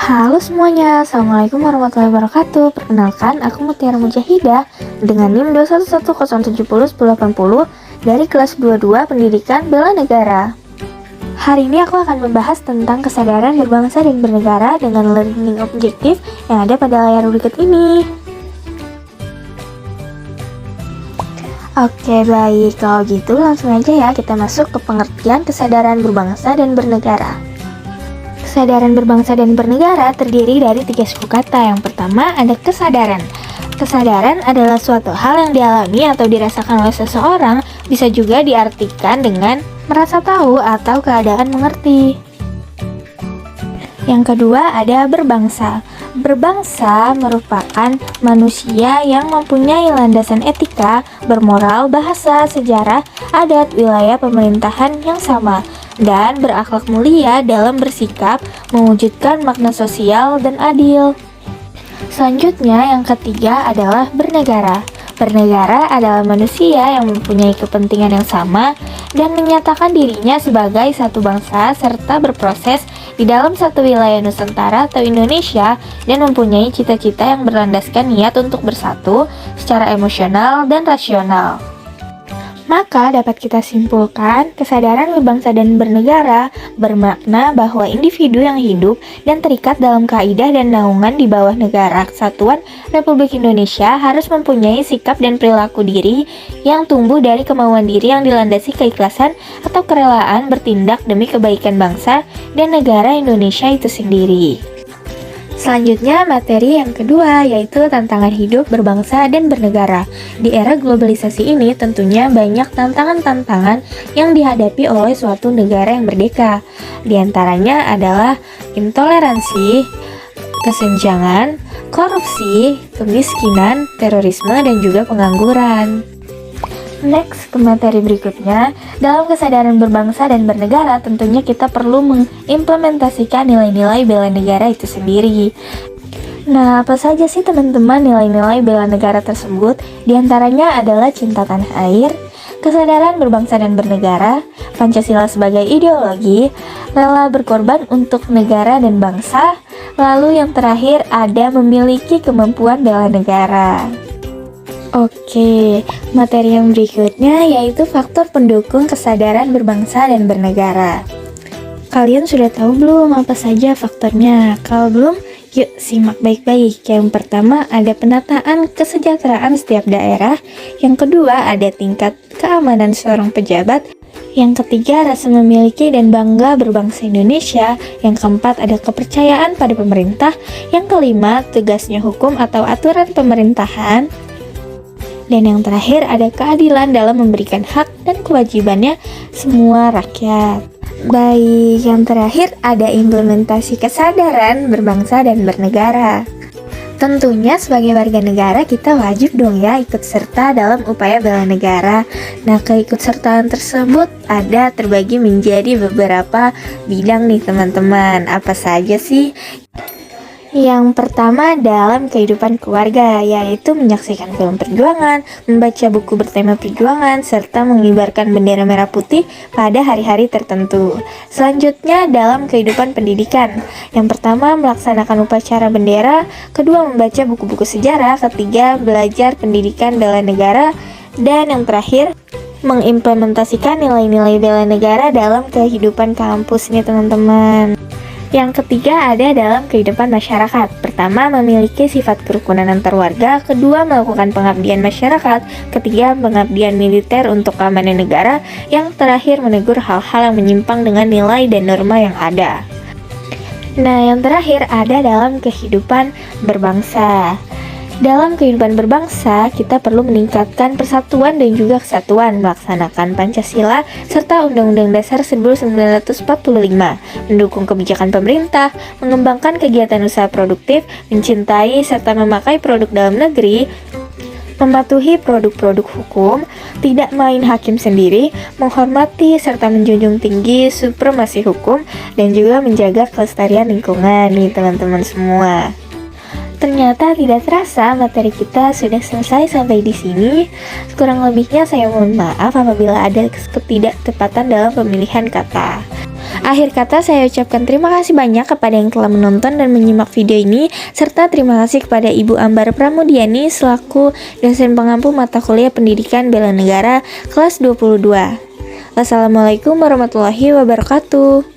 Halo semuanya, Assalamualaikum warahmatullahi wabarakatuh. Perkenalkan, aku Mutiara Mujahidah dengan NIM 21107001080 dari kelas 22 Pendidikan Bela Negara. Hari ini aku akan membahas tentang kesadaran berbangsa dan bernegara dengan learning objektif yang ada pada layar berikut ini. Oke, baik. Kalau gitu langsung aja ya kita masuk ke pengertian kesadaran berbangsa dan bernegara. Kesadaran berbangsa dan bernegara terdiri dari 3 suku kata. Yang pertama ada kesadaran. Kesadaran adalah suatu hal yang dialami atau dirasakan oleh seseorang, bisa juga diartikan dengan merasa tahu atau keadaan mengerti. Yang kedua ada berbangsa. Berbangsa merupakan manusia yang mempunyai landasan etika, bermoral, bahasa, sejarah, adat, wilayah pemerintahan yang sama, dan berakhlak mulia dalam bersikap, mewujudkan makna sosial dan adil. Selanjutnya yang ketiga adalah bernegara. Bernegara adalah manusia yang mempunyai kepentingan yang sama dan menyatakan dirinya sebagai satu bangsa serta berproses di dalam satu wilayah Nusantara atau Indonesia dan mempunyai cita-cita yang berlandaskan niat untuk bersatu secara emosional dan rasional. Maka dapat kita simpulkan, kesadaran berbangsa dan bernegara bermakna bahwa individu yang hidup dan terikat dalam kaidah dan naungan di bawah negara kesatuan Republik Indonesia harus mempunyai sikap dan perilaku diri yang tumbuh dari kemauan diri yang dilandasi keikhlasan atau kerelaan bertindak demi kebaikan bangsa dan negara Indonesia itu sendiri. Selanjutnya materi yang kedua yaitu tantangan hidup berbangsa dan bernegara. Di era globalisasi ini tentunya banyak tantangan-tantangan yang dihadapi oleh suatu negara yang merdeka. Di antaranya adalah intoleransi, kesenjangan, korupsi, kemiskinan, terorisme, dan juga pengangguran. Next, ke materi berikutnya. Dalam kesadaran berbangsa dan bernegara, tentunya kita perlu mengimplementasikan nilai-nilai bela negara itu sendiri. Nah, apa saja sih teman-teman nilai-nilai bela negara tersebut? Di antaranya adalah cinta tanah air, kesadaran berbangsa dan bernegara, Pancasila sebagai ideologi, rela berkorban untuk negara dan bangsa, lalu yang terakhir ada memiliki kemampuan bela negara. Oke, materi yang berikutnya yaitu faktor pendukung kesadaran berbangsa dan bernegara. Kalian sudah tahu belum apa saja faktornya? Kalau belum, yuk simak baik-baik. Yang pertama ada penataan kesejahteraan setiap daerah. Yang kedua ada tingkat keamanan seorang pejabat. Yang ketiga rasa memiliki dan bangga berbangsa Indonesia. Yang keempat ada kepercayaan pada pemerintah. Yang kelima tegasnya hukum atau aturan pemerintahan. Dan yang terakhir ada keadilan dalam memberikan hak dan kewajibannya semua rakyat. Baik, yang terakhir ada implementasi kesadaran berbangsa dan bernegara. Tentunya sebagai warga negara kita wajib dong ya ikut serta dalam upaya bela negara. Nah, keikutsertaan tersebut ada terbagi menjadi beberapa bidang nih teman-teman. Apa saja sih? Yang pertama dalam kehidupan keluarga, yaitu menyaksikan film perjuangan, membaca buku bertema perjuangan, serta mengibarkan bendera merah putih pada hari-hari tertentu. Selanjutnya dalam kehidupan pendidikan, yang pertama melaksanakan upacara bendera, kedua membaca buku-buku sejarah, ketiga belajar pendidikan bela negara, dan yang terakhir mengimplementasikan nilai-nilai bela negara dalam kehidupan kampus nih teman-teman. Yang ketiga ada dalam kehidupan masyarakat. Pertama, memiliki sifat kerukunan antar warga. Kedua, melakukan pengabdian masyarakat. Ketiga, pengabdian militer untuk keamanan negara. Yang terakhir, menegur hal-hal yang menyimpang dengan nilai dan norma yang ada. Nah, yang terakhir ada dalam kehidupan berbangsa. Dalam kehidupan berbangsa, kita perlu meningkatkan persatuan dan juga kesatuan, melaksanakan Pancasila serta Undang-Undang Dasar 1945, mendukung kebijakan pemerintah, mengembangkan kegiatan usaha produktif, mencintai serta memakai produk dalam negeri, mematuhi produk-produk hukum, tidak main hakim sendiri, menghormati serta menjunjung tinggi supremasi hukum, dan juga menjaga kelestarian lingkungan nih teman-teman semua. Ternyata tidak terasa materi kita sudah selesai sampai di sini. Kurang lebihnya saya mohon maaf apabila ada ketidaktepatan dalam pemilihan kata. Akhir kata saya ucapkan terima kasih banyak kepada yang telah menonton dan menyimak video ini, serta terima kasih kepada Ibu Ambar Pramudiani selaku dosen pengampu mata kuliah Pendidikan Bela Negara kelas 22. Wassalamualaikum warahmatullahi wabarakatuh.